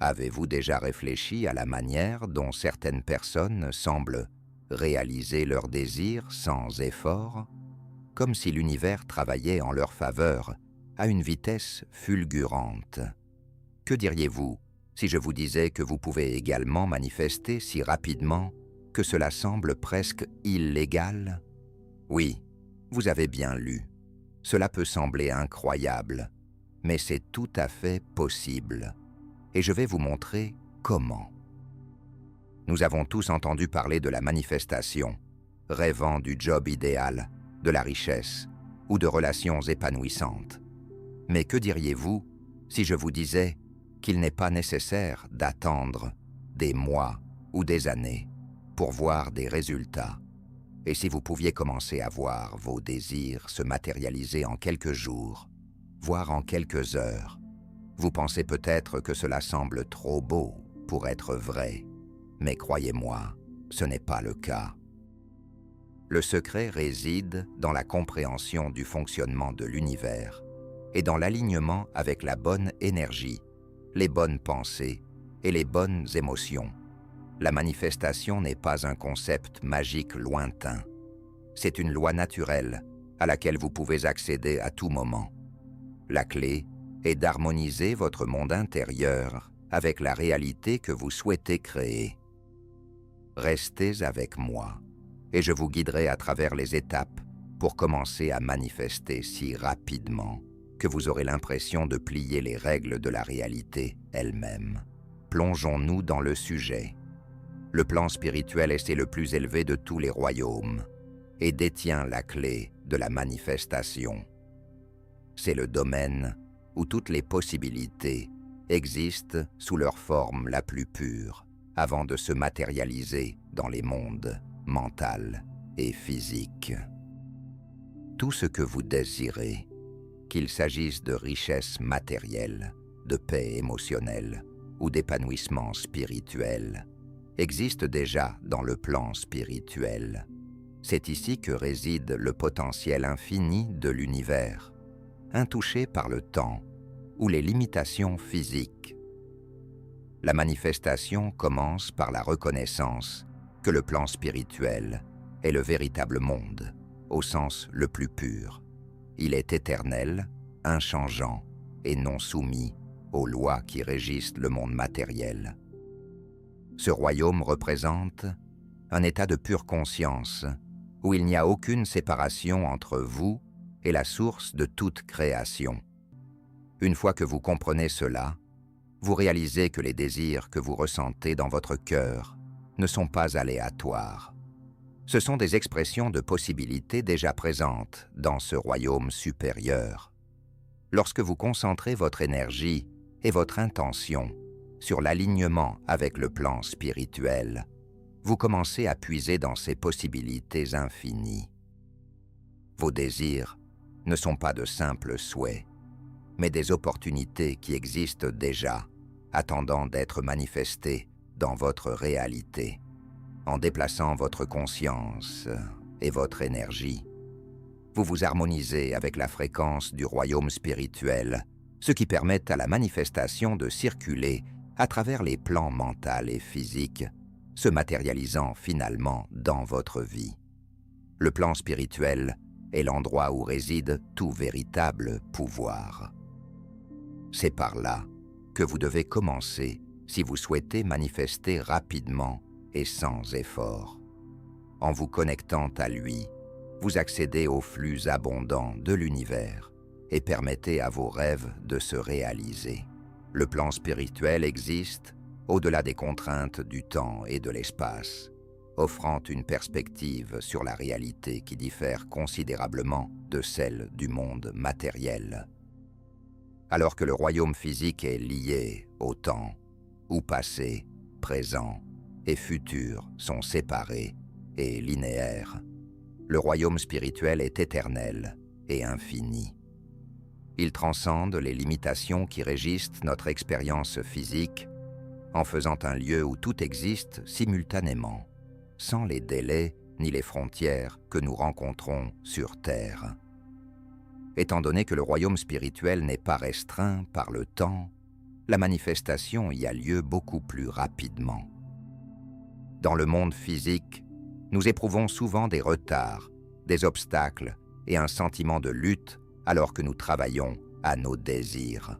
Avez-vous déjà réfléchi à la manière dont certaines personnes semblent réaliser leurs désirs sans effort, comme si l'univers travaillait en leur faveur à une vitesse fulgurante? Que diriez-vous si je vous disais que vous pouvez également manifester si rapidement que cela semble presque illégal? Oui, vous avez bien lu. Cela peut sembler incroyable, mais c'est tout à fait possible. Et je vais vous montrer comment. Nous avons tous entendu parler de la manifestation, rêvant du job idéal, de la richesse ou de relations épanouissantes. Mais que diriez-vous si je vous disais qu'il n'est pas nécessaire d'attendre des mois ou des années pour voir des résultats? Et si vous pouviez commencer à voir vos désirs se matérialiser en quelques jours, voire en quelques heures? Vous pensez peut-être que cela semble trop beau pour être vrai, mais croyez-moi, ce n'est pas le cas. Le secret réside dans la compréhension du fonctionnement de l'univers et dans l'alignement avec la bonne énergie, les bonnes pensées et les bonnes émotions. La manifestation n'est pas un concept magique lointain. C'est une loi naturelle à laquelle vous pouvez accéder à tout moment. La clé est d'harmoniser votre monde intérieur avec la réalité que vous souhaitez créer. Restez avec moi et je vous guiderai à travers les étapes pour commencer à manifester si rapidement que vous aurez l'impression de plier les règles de la réalité elle-même. Plongeons-nous dans le sujet. Le plan spirituel est le plus élevé de tous les royaumes et détient la clé de la manifestation. C'est le domaine où toutes les possibilités existent sous leur forme la plus pure avant de se matérialiser dans les mondes mental et physique. Tout ce que vous désirez, qu'il s'agisse de richesse matérielle, de paix émotionnelle ou d'épanouissement spirituel, existe déjà dans le plan spirituel. C'est ici que réside le potentiel infini de l'univers, intouché par le temps ou les limitations physiques. La manifestation commence par la reconnaissance que le plan spirituel est le véritable monde, au sens le plus pur. Il est éternel, inchangeant et non soumis aux lois qui régissent le monde matériel. Ce royaume représente un état de pure conscience où il n'y a aucune séparation entre vous et la source de toute création. Une fois que vous comprenez cela, vous réalisez que les désirs que vous ressentez dans votre cœur ne sont pas aléatoires. Ce sont des expressions de possibilités déjà présentes dans ce royaume supérieur. Lorsque vous concentrez votre énergie et votre intention sur l'alignement avec le plan spirituel, vous commencez à puiser dans ces possibilités infinies. Vos désirs ne sont pas de simples souhaits, mais des opportunités qui existent déjà, attendant d'être manifestées dans votre réalité. En déplaçant votre conscience et votre énergie, vous vous harmonisez avec la fréquence du royaume spirituel, ce qui permet à la manifestation de circuler à travers les plans mental et physique, se matérialisant finalement dans votre vie. Le plan spirituel est l'endroit où réside tout véritable pouvoir. C'est par là que vous devez commencer si vous souhaitez manifester rapidement et sans effort. En vous connectant à lui, vous accédez au flux abondant de l'univers et permettez à vos rêves de se réaliser. Le plan spirituel existe au-delà des contraintes du temps et de l'espace, offrant une perspective sur la réalité qui diffère considérablement de celle du monde matériel. Alors que le royaume physique est lié au temps, où passé, présent et futur sont séparés et linéaires, le royaume spirituel est éternel et infini. Il transcende les limitations qui régissent notre expérience physique en faisant un lieu où tout existe simultanément, sans les délais ni les frontières que nous rencontrons sur Terre. Étant donné que le royaume spirituel n'est pas restreint par le temps, la manifestation y a lieu beaucoup plus rapidement. Dans le monde physique, nous éprouvons souvent des retards, des obstacles et un sentiment de lutte alors que nous travaillons à nos désirs.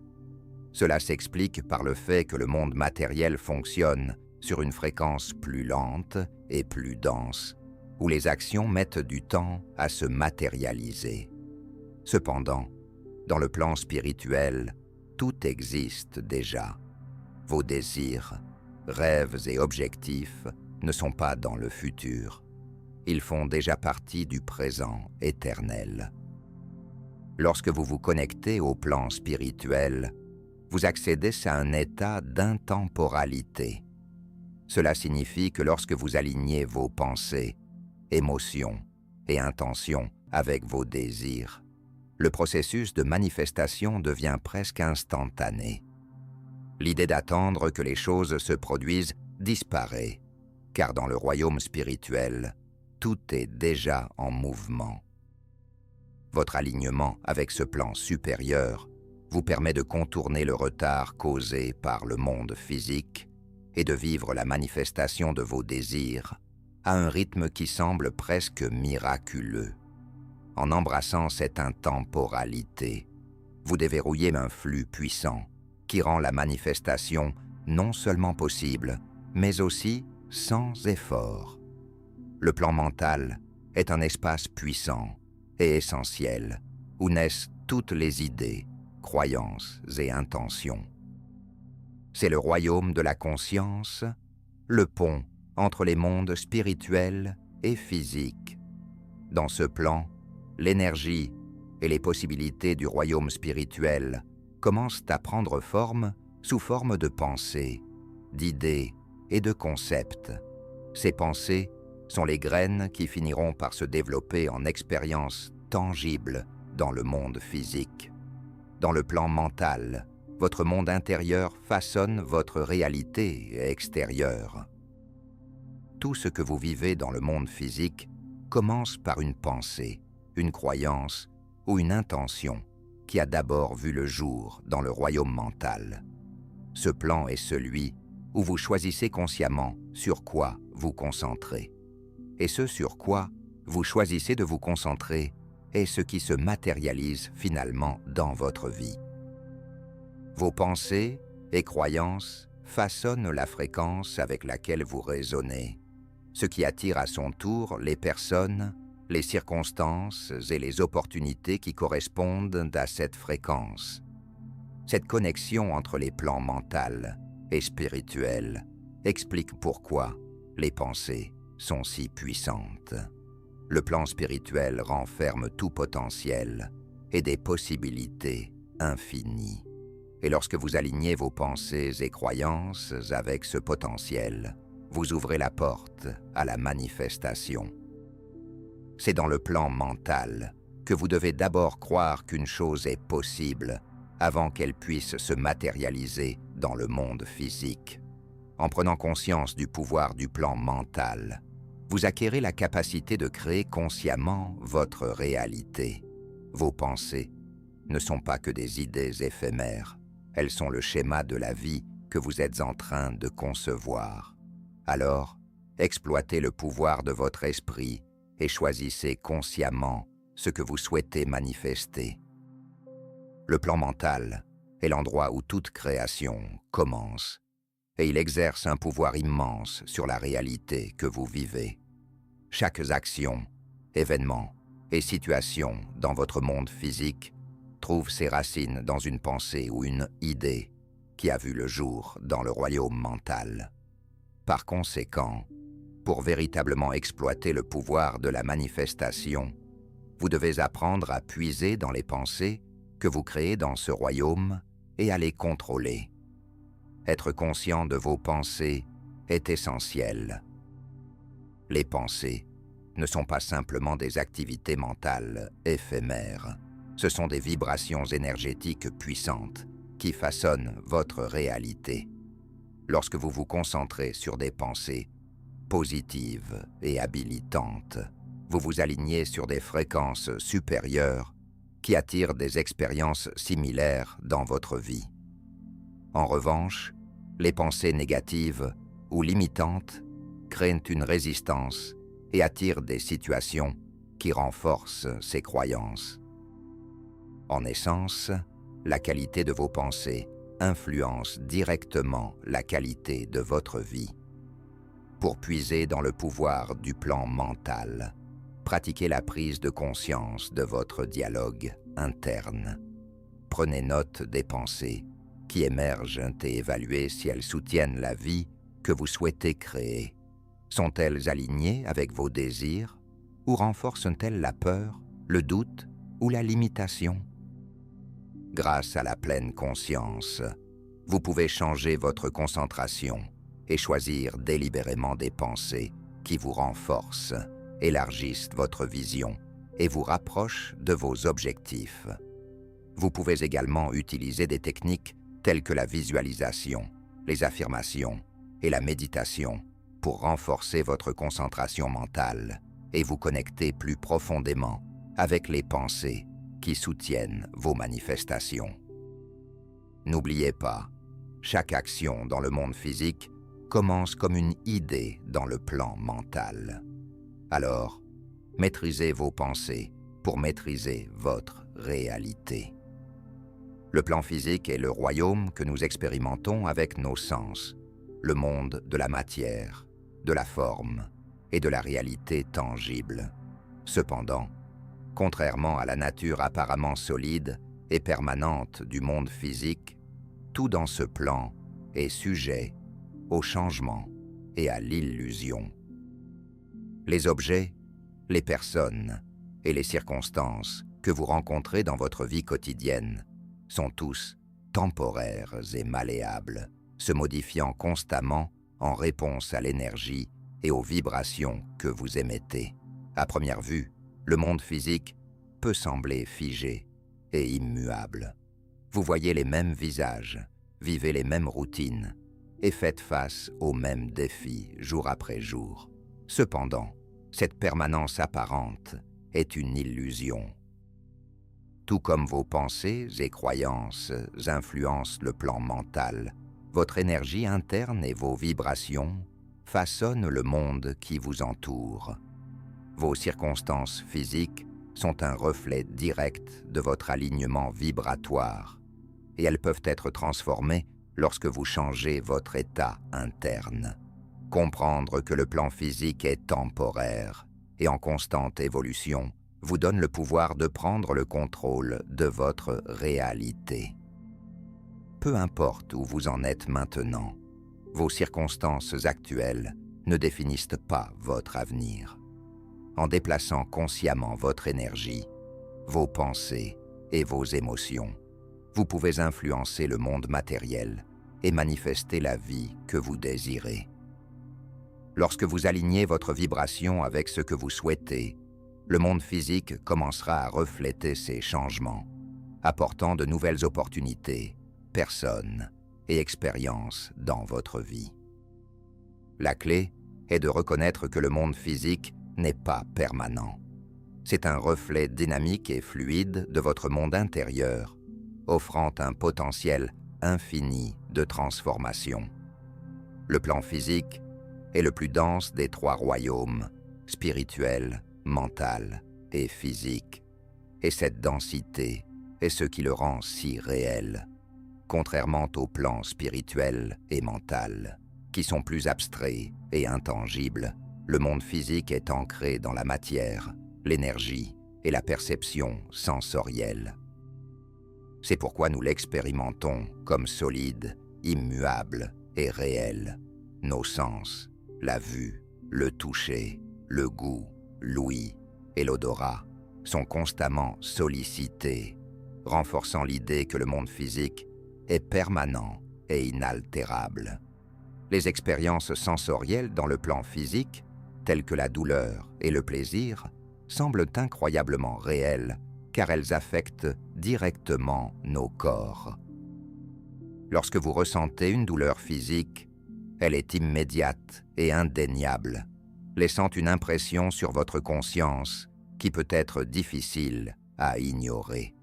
Cela s'explique par le fait que le monde matériel fonctionne sur une fréquence plus lente et plus dense, où les actions mettent du temps à se matérialiser. Cependant, dans le plan spirituel, tout existe déjà. Vos désirs, rêves et objectifs ne sont pas dans le futur. Ils font déjà partie du présent éternel. Lorsque vous vous connectez au plan spirituel, vous accédez à un état d'intemporalité. Cela signifie que lorsque vous alignez vos pensées, émotions et intentions avec vos désirs, le processus de manifestation devient presque instantané. L'idée d'attendre que les choses se produisent disparaît, car dans le royaume spirituel, tout est déjà en mouvement. Votre alignement avec ce plan supérieur vous permet de contourner le retard causé par le monde physique et de vivre la manifestation de vos désirs à un rythme qui semble presque miraculeux. En embrassant cette intemporalité, vous déverrouillez un flux puissant qui rend la manifestation non seulement possible, mais aussi sans effort. Le plan mental est un espace puissant et essentiel où naissent toutes les idées, croyances et intentions. C'est le royaume de la conscience, le pont entre les mondes spirituels et physiques. Dans ce plan, l'énergie et les possibilités du royaume spirituel commencent à prendre forme sous forme de pensées, d'idées et de concepts. Ces pensées sont les graines qui finiront par se développer en expériences tangibles dans le monde physique. Dans le plan mental, votre monde intérieur façonne votre réalité extérieure. Tout ce que vous vivez dans le monde physique commence par une pensée, une croyance ou une intention qui a d'abord vu le jour dans le royaume mental. Ce plan est celui où vous choisissez consciemment sur quoi vous concentrer. Et ce sur quoi vous choisissez de vous concentrer est ce qui se matérialise finalement dans votre vie. Vos pensées et croyances façonnent la fréquence avec laquelle vous raisonnez, ce qui attire à son tour les personnes, les circonstances et les opportunités qui correspondent à cette fréquence. Cette connexion entre les plans mental et spirituel explique pourquoi les pensées sont si puissantes. Le plan spirituel renferme tout potentiel et des possibilités infinies. Et lorsque vous alignez vos pensées et croyances avec ce potentiel, vous ouvrez la porte à la manifestation. C'est dans le plan mental que vous devez d'abord croire qu'une chose est possible avant qu'elle puisse se matérialiser dans le monde physique. En prenant conscience du pouvoir du plan mental, vous acquérez la capacité de créer consciemment votre réalité. Vos pensées ne sont pas que des idées éphémères, elles sont le schéma de la vie que vous êtes en train de concevoir. Alors, exploitez le pouvoir de votre esprit et choisissez consciemment ce que vous souhaitez manifester. Le plan mental est l'endroit où toute création commence, et il exerce un pouvoir immense sur la réalité que vous vivez. Chaque action, événement et situation dans votre monde physique trouve ses racines dans une pensée ou une idée qui a vu le jour dans le royaume mental. Par conséquent, pour véritablement exploiter le pouvoir de la manifestation, vous devez apprendre à puiser dans les pensées que vous créez dans ce royaume et à les contrôler. Être conscient de vos pensées est essentiel. Les pensées ne sont pas simplement des activités mentales éphémères. Ce sont des vibrations énergétiques puissantes qui façonnent votre réalité. Lorsque vous vous concentrez sur des pensées positives et habilitantes, vous vous alignez sur des fréquences supérieures qui attirent des expériences similaires dans votre vie. En revanche, les pensées négatives ou limitantes créent une résistance et attirent des situations qui renforcent ces croyances. En essence, la qualité de vos pensées influence directement la qualité de votre vie. Pour puiser dans le pouvoir du plan mental, pratiquez la prise de conscience de votre dialogue interne. Prenez note des pensées qui émergent et évaluez si elles soutiennent la vie que vous souhaitez créer. Sont-elles alignées avec vos désirs ou renforcent-elles la peur, le doute ou la limitation? Grâce à la pleine conscience, vous pouvez changer votre concentration et choisir délibérément des pensées qui vous renforcent, élargissent votre vision et vous rapprochent de vos objectifs. Vous pouvez également utiliser des techniques telles que la visualisation, les affirmations et la méditation pour renforcer votre concentration mentale et vous connecter plus profondément avec les pensées qui soutiennent vos manifestations. N'oubliez pas, chaque action dans le monde physique commence comme une idée dans le plan mental. Alors, maîtrisez vos pensées pour maîtriser votre réalité. Le plan physique est le royaume que nous expérimentons avec nos sens, le monde de la matière, de la forme et de la réalité tangible. Cependant, contrairement à la nature apparemment solide et permanente du monde physique, tout dans ce plan est sujet au changement et à l'illusion. Les objets, les personnes et les circonstances que vous rencontrez dans votre vie quotidienne sont tous temporaires et malléables, se modifiant constamment en réponse à l'énergie et aux vibrations que vous émettez. À première vue, le monde physique peut sembler figé et immuable. Vous voyez les mêmes visages, vivez les mêmes routines et faites face aux mêmes défis jour après jour. Cependant, cette permanence apparente est une illusion. Tout comme vos pensées et croyances influencent le plan mental, votre énergie interne et vos vibrations façonnent le monde qui vous entoure. Vos circonstances physiques sont un reflet direct de votre alignement vibratoire et elles peuvent être transformées lorsque vous changez votre état interne. Comprendre que le plan physique est temporaire et en constante évolution vous donne le pouvoir de prendre le contrôle de votre réalité. Peu importe où vous en êtes maintenant, vos circonstances actuelles ne définissent pas votre avenir. En déplaçant consciemment votre énergie, vos pensées et vos émotions, vous pouvez influencer le monde matériel et manifester la vie que vous désirez. Lorsque vous alignez votre vibration avec ce que vous souhaitez, le monde physique commencera à refléter ces changements, apportant de nouvelles opportunités, personnes et expériences dans votre vie. La clé est de reconnaître que le monde physique n'est pas permanent. C'est un reflet dynamique et fluide de votre monde intérieur, offrant un potentiel infini de transformation. Le plan physique est le plus dense des trois royaumes, spirituel, mental et physique, et cette densité est ce qui le rend si réel, contrairement aux plans spirituel et mental, qui sont plus abstraits et intangibles. Le monde physique est ancré dans la matière, l'énergie et la perception sensorielle. C'est pourquoi nous l'expérimentons comme solide, immuable et réel. Nos sens, la vue, le toucher, le goût, l'ouïe et l'odorat sont constamment sollicités, renforçant l'idée que le monde physique est permanent et inaltérable. Les expériences sensorielles dans le plan physique, telles que la douleur et le plaisir, semblent incroyablement réelles car elles affectent directement nos corps. Lorsque vous ressentez une douleur physique, elle est immédiate et indéniable, laissant une impression sur votre conscience qui peut être difficile à ignorer.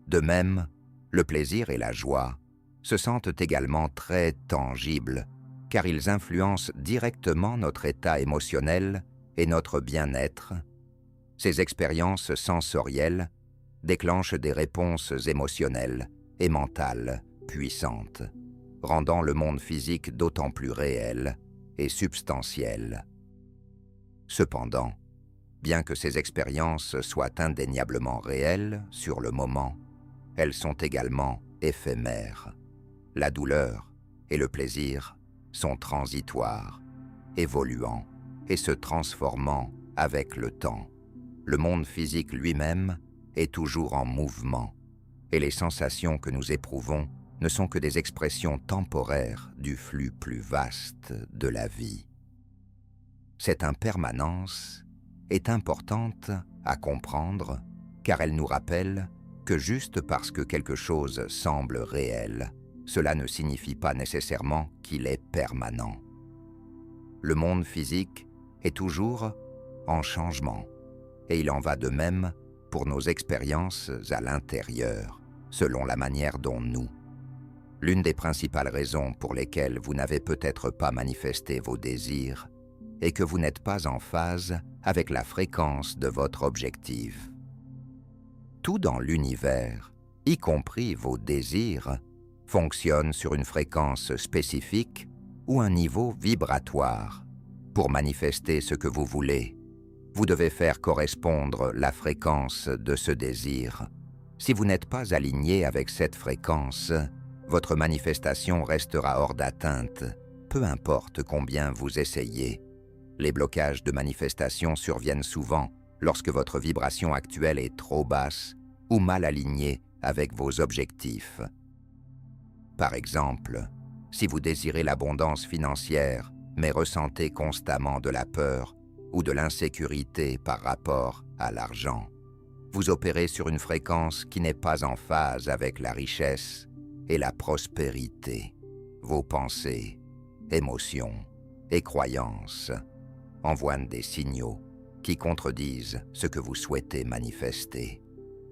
De même, le plaisir et la joie se sentent également très tangibles, car ils influencent directement notre état émotionnel et notre bien-être. Ces expériences sensorielles déclenchent des réponses émotionnelles et mentales puissantes, rendant le monde physique d'autant plus réel et substantiel. Cependant, bien que ces expériences soient indéniablement réelles sur le moment, elles sont également éphémères. La douleur et le plaisir sont transitoires, évoluant et se transformant avec le temps. Le monde physique lui-même est toujours en mouvement, et les sensations que nous éprouvons ne sont que des expressions temporaires du flux plus vaste de la vie. Cette impermanence est importante à comprendre, car elle nous rappelle que juste parce que quelque chose semble réel, cela ne signifie pas nécessairement qu'il est permanent. Le monde physique est toujours en changement, et il en va de même pour nos expériences à l'intérieur, selon la manière dont nous. L'une des principales raisons pour lesquelles vous n'avez peut-être pas manifesté vos désirs est que vous n'êtes pas en phase avec la fréquence de votre objectif. Tout dans l'univers, y compris vos désirs, fonctionne sur une fréquence spécifique ou un niveau vibratoire. Pour manifester ce que vous voulez, vous devez faire correspondre la fréquence de ce désir. Si vous n'êtes pas aligné avec cette fréquence, votre manifestation restera hors d'atteinte, peu importe combien vous essayez. Les blocages de manifestation surviennent souvent lorsque votre vibration actuelle est trop basse ou mal alignée avec vos objectifs. Par exemple, si vous désirez l'abondance financière, mais ressentez constamment de la peur ou de l'insécurité par rapport à l'argent, vous opérez sur une fréquence qui n'est pas en phase avec la richesse et la prospérité. Vos pensées, émotions et croyances envoient des signaux qui contredisent ce que vous souhaitez manifester.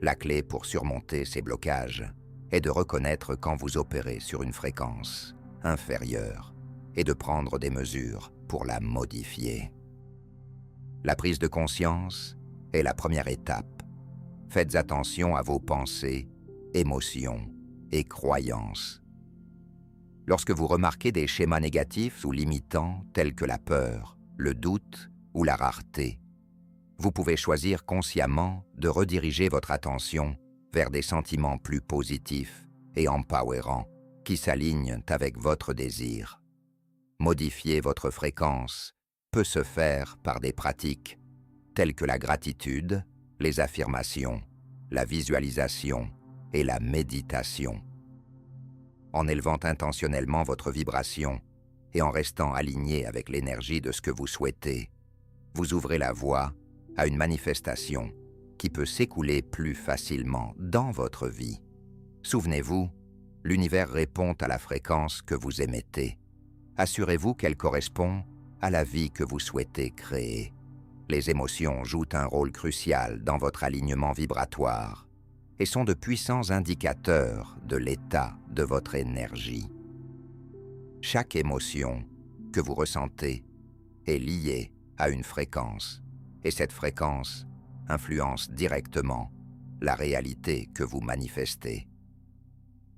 La clé pour surmonter ces blocages est de reconnaître quand vous opérez sur une fréquence inférieure et de prendre des mesures pour la modifier. La prise de conscience est la première étape. Faites attention à vos pensées, émotions et croyances. Lorsque vous remarquez des schémas négatifs ou limitants tels que la peur, le doute ou la rareté, vous pouvez choisir consciemment de rediriger votre attention vers des sentiments plus positifs et empowerants qui s'alignent avec votre désir. Modifier votre fréquence peut se faire par des pratiques telles que la gratitude, les affirmations, la visualisation et la méditation. En élevant intentionnellement votre vibration et en restant aligné avec l'énergie de ce que vous souhaitez, vous ouvrez la voie à une manifestation qui peut s'écouler plus facilement dans votre vie. Souvenez-vous, l'univers répond à la fréquence que vous émettez. Assurez-vous qu'elle correspond à la vie que vous souhaitez créer. Les émotions jouent un rôle crucial dans votre alignement vibratoire et sont de puissants indicateurs de l'état de votre énergie. Chaque émotion que vous ressentez est liée à une fréquence, et cette fréquence influence directement la réalité que vous manifestez.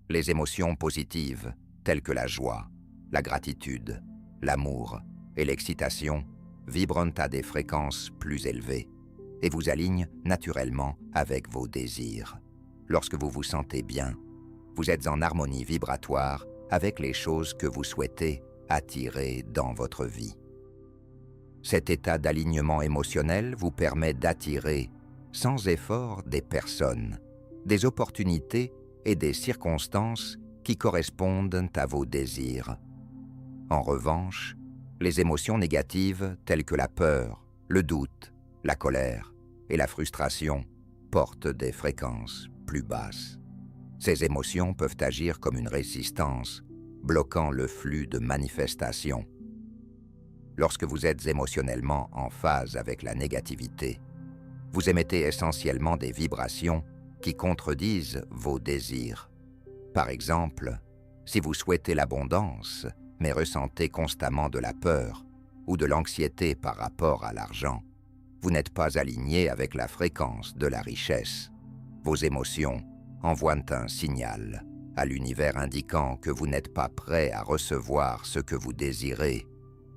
Les émotions positives, telles que la joie, la gratitude, l'amour et l'excitation, vibrent à des fréquences plus élevées et vous alignent naturellement avec vos désirs. Lorsque vous vous sentez bien, vous êtes en harmonie vibratoire avec les choses que vous souhaitez attirer dans votre vie. Cet état d'alignement émotionnel vous permet d'attirer, sans effort, des personnes, des opportunités et des circonstances qui correspondent à vos désirs. En revanche, les émotions négatives telles que la peur, le doute, la colère et la frustration portent des fréquences plus basses. Ces émotions peuvent agir comme une résistance, bloquant le flux de manifestation. Lorsque vous êtes émotionnellement en phase avec la négativité, vous émettez essentiellement des vibrations qui contredisent vos désirs. Par exemple, Si vous souhaitez l'abondance, mais ressentez constamment de la peur ou de l'anxiété par rapport à l'argent, vous n'êtes pas aligné avec la fréquence de la richesse. Vos émotions envoient un signal à l'univers indiquant que vous n'êtes pas prêt à recevoir ce que vous désirez,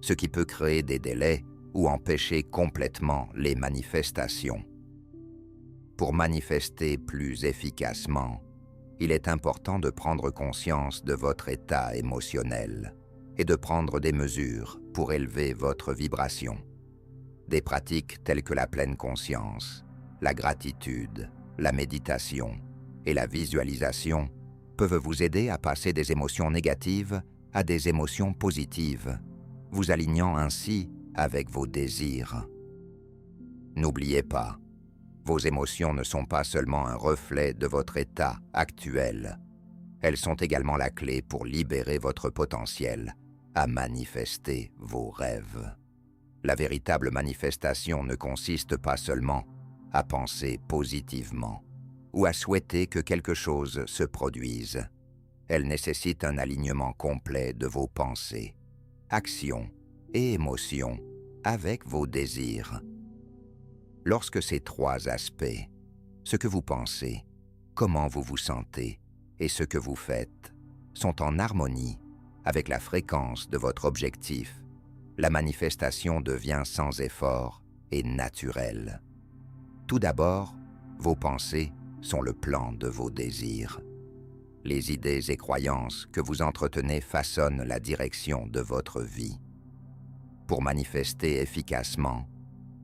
ce qui peut créer des délais ou empêcher complètement les manifestations. Pour manifester plus efficacement, il est important de prendre conscience de votre état émotionnel et de prendre des mesures pour élever votre vibration. Des pratiques telles que la pleine conscience, la gratitude, la méditation et la visualisation peuvent vous aider à passer des émotions négatives à des émotions positives, vous alignant ainsi avec vos désirs. N'oubliez pas, vos émotions ne sont pas seulement un reflet de votre état actuel, elles sont également la clé pour libérer votre potentiel à manifester vos rêves. La véritable manifestation ne consiste pas seulement à penser positivement ou à souhaiter que quelque chose se produise. Elle nécessite un alignement complet de vos pensées, actions et émotions avec vos désirs. Lorsque ces trois aspects, ce que vous pensez, comment vous vous sentez et ce que vous faites, sont en harmonie avec la fréquence de votre objectif, la manifestation devient sans effort et naturelle. Tout d'abord, vos pensées sont le plan de vos désirs. Les idées et croyances que vous entretenez façonnent la direction de votre vie. Pour manifester efficacement,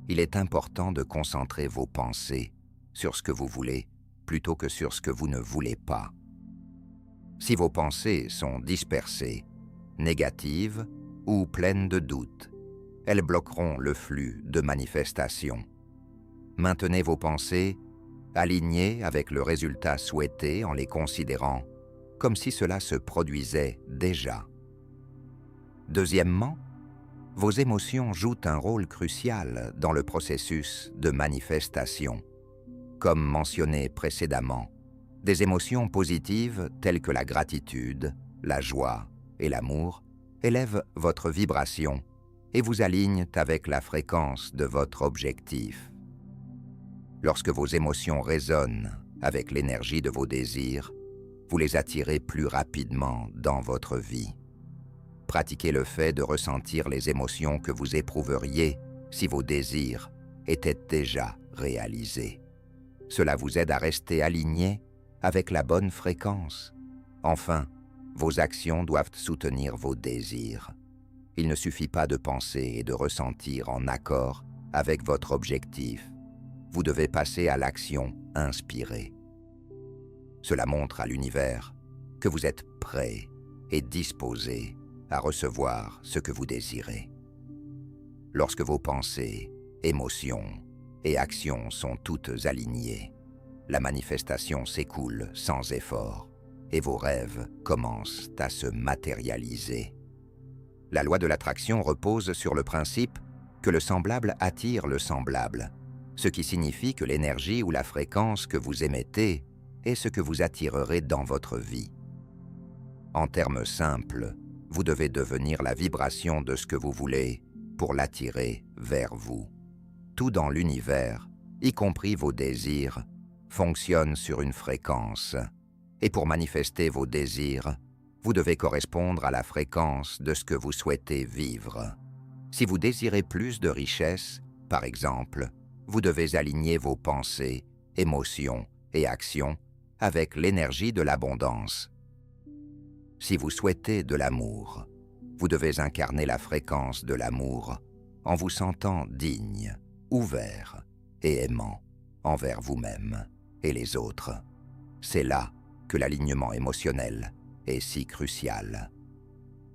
il est important de concentrer vos pensées sur ce que vous voulez plutôt que sur ce que vous ne voulez pas. Si vos pensées sont dispersées, négatives ou pleines de doutes, elles bloqueront le flux de manifestation. Maintenez vos pensées alignées avec le résultat souhaité en les considérant comme si cela se produisait déjà. Deuxièmement, vos émotions jouent un rôle crucial dans le processus de manifestation. Comme mentionné précédemment, des émotions positives telles que la gratitude, la joie et l'amour élèvent votre vibration et vous alignent avec la fréquence de votre objectif. Lorsque vos émotions résonnent avec l'énergie de vos désirs, vous les attirez plus rapidement dans votre vie. Pratiquez le fait de ressentir les émotions que vous éprouveriez si vos désirs étaient déjà réalisés. Cela vous aide à rester aligné avec la bonne fréquence. Enfin, vos actions doivent soutenir vos désirs. Il ne suffit pas de penser et de ressentir en accord avec votre objectif. Vous devez passer à l'action inspirée. Cela montre à l'univers que vous êtes prêt et disposé à recevoir ce que vous désirez. Lorsque vos pensées, émotions et actions sont toutes alignées, la manifestation s'écoule sans effort et vos rêves commencent à se matérialiser. La loi de l'attraction repose sur le principe que le semblable attire le semblable, ce qui signifie que l'énergie ou la fréquence que vous émettez est ce que vous attirerez dans votre vie. En termes simples, vous devez devenir la vibration de ce que vous voulez pour l'attirer vers vous. Tout dans l'univers, y compris vos désirs, fonctionne sur une fréquence. Et pour manifester vos désirs, vous devez correspondre à la fréquence de ce que vous souhaitez vivre. Si vous désirez plus de richesse, par exemple, vous devez aligner vos pensées, émotions et actions avec l'énergie de l'abondance. Si vous souhaitez de l'amour, vous devez incarner la fréquence de l'amour en vous sentant digne, ouvert et aimant envers vous-même et les autres. C'est là que l'alignement émotionnel est si crucial.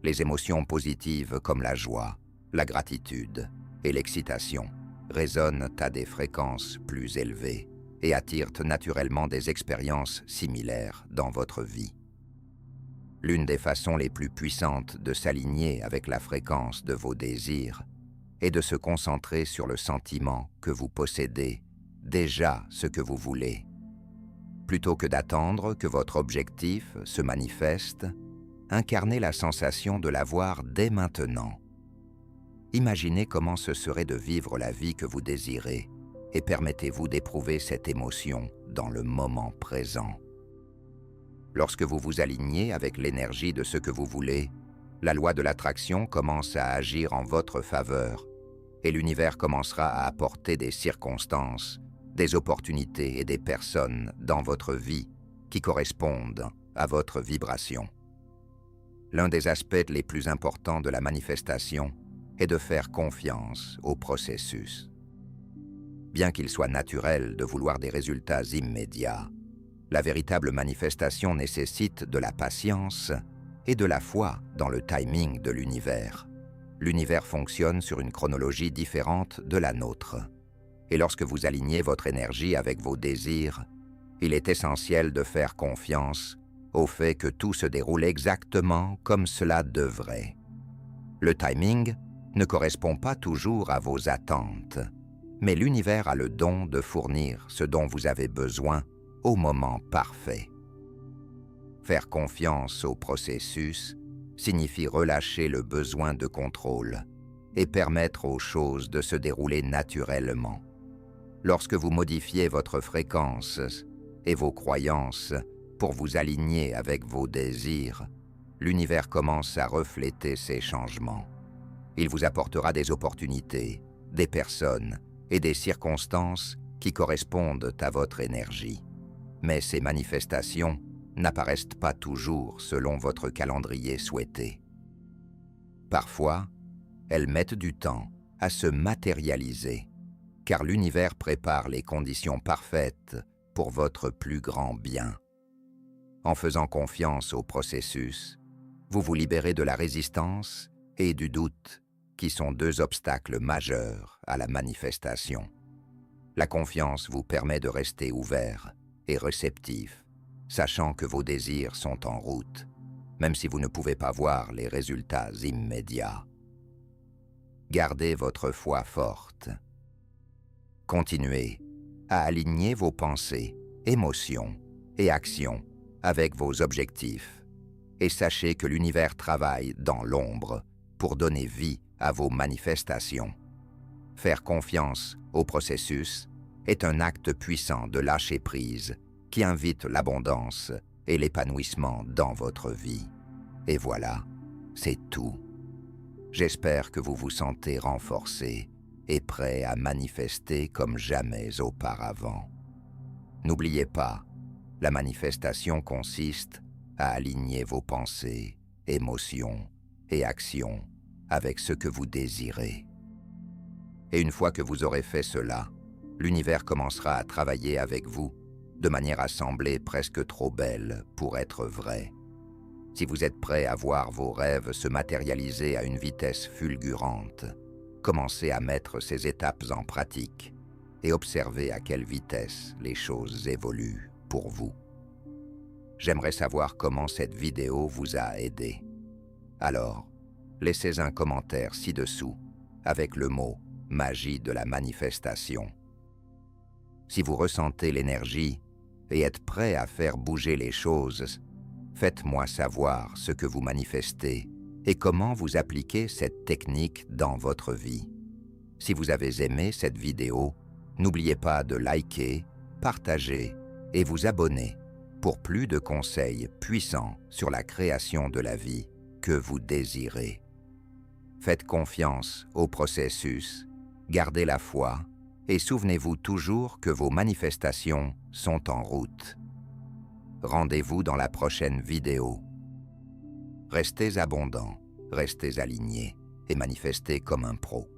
Les émotions positives comme la joie, la gratitude et l'excitation résonnent à des fréquences plus élevées et attirent naturellement des expériences similaires dans votre vie. L'une des façons les plus puissantes de s'aligner avec la fréquence de vos désirs est de se concentrer sur le sentiment que vous possédez déjà ce que vous voulez. Plutôt que d'attendre que votre objectif se manifeste, incarnez la sensation de l'avoir dès maintenant. Imaginez comment ce serait de vivre la vie que vous désirez et permettez-vous d'éprouver cette émotion dans le moment présent. Lorsque vous vous alignez avec l'énergie de ce que vous voulez, la loi de l'attraction commence à agir en votre faveur et l'univers commencera à apporter des circonstances, des opportunités et des personnes dans votre vie qui correspondent à votre vibration. L'un des aspects les plus importants de la manifestation est de faire confiance au processus. Bien qu'il soit naturel de vouloir des résultats immédiats, la véritable manifestation nécessite de la patience et de la foi dans le timing de l'univers. L'univers fonctionne sur une chronologie différente de la nôtre. Et lorsque vous alignez votre énergie avec vos désirs, il est essentiel de faire confiance au fait que tout se déroule exactement comme cela devrait. Le timing ne correspond pas toujours à vos attentes, mais l'univers a le don de fournir ce dont vous avez besoin au moment parfait. Faire confiance au processus signifie relâcher le besoin de contrôle et permettre aux choses de se dérouler naturellement. Lorsque vous modifiez votre fréquence et vos croyances pour vous aligner avec vos désirs, l'univers commence à refléter ces changements. Il vous apportera des opportunités, des personnes et des circonstances qui correspondent à votre énergie. Mais ces manifestations n'apparaissent pas toujours selon votre calendrier souhaité. Parfois, elles mettent du temps à se matérialiser, car l'univers prépare les conditions parfaites pour votre plus grand bien. En faisant confiance au processus, vous vous libérez de la résistance et du doute, qui sont deux obstacles majeurs à la manifestation. La confiance vous permet de rester ouvert et réceptif, sachant que vos désirs sont en route, même si vous ne pouvez pas voir les résultats immédiats. Gardez votre foi forte. Continuez à aligner vos pensées, émotions et actions avec vos objectifs, et sachez que l'univers travaille dans l'ombre pour donner vie à vos manifestations. Faire confiance au processus est un acte puissant de lâcher prise qui invite l'abondance et l'épanouissement dans votre vie. Et voilà, c'est tout. J'espère que vous vous sentez renforcé et prêt à manifester comme jamais auparavant. N'oubliez pas, la manifestation consiste à aligner vos pensées, émotions et actions avec ce que vous désirez. Et une fois que vous aurez fait cela, l'univers commencera à travailler avec vous de manière à sembler presque trop belle pour être vraie. Si vous êtes prêt à voir vos rêves se matérialiser à une vitesse fulgurante, commencez à mettre ces étapes en pratique et observez à quelle vitesse les choses évoluent pour vous. J'aimerais savoir comment cette vidéo vous a aidé. Alors, laissez un commentaire ci-dessous avec le mot « magie de la manifestation ». Si vous ressentez l'énergie et êtes prêt à faire bouger les choses, faites-moi savoir ce que vous manifestez et comment vous appliquez cette technique dans votre vie. Si vous avez aimé cette vidéo, n'oubliez pas de liker, partager et vous abonner pour plus de conseils puissants sur la création de la vie que vous désirez. Faites confiance au processus, gardez la foi et souvenez-vous toujours que vos manifestations sont en route. Rendez-vous dans la prochaine vidéo. Restez abondants, restez alignés et manifestez comme un pro.